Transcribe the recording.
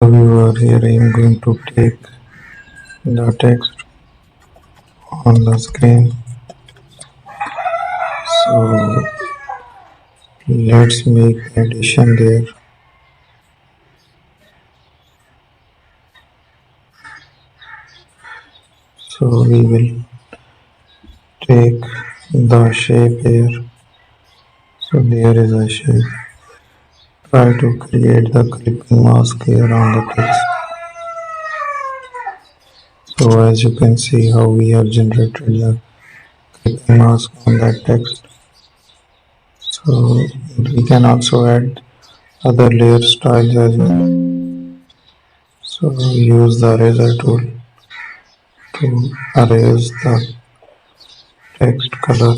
Viewer, here I am going to take the text on the screen. So let's make addition there. So we will take the shape here. So there is a shape. Try to create the clipping mask here on the text. So as you can see how we have generated the clipping mask on that text. So we can also add other layer styles as well. So use the eraser tool to erase the text color.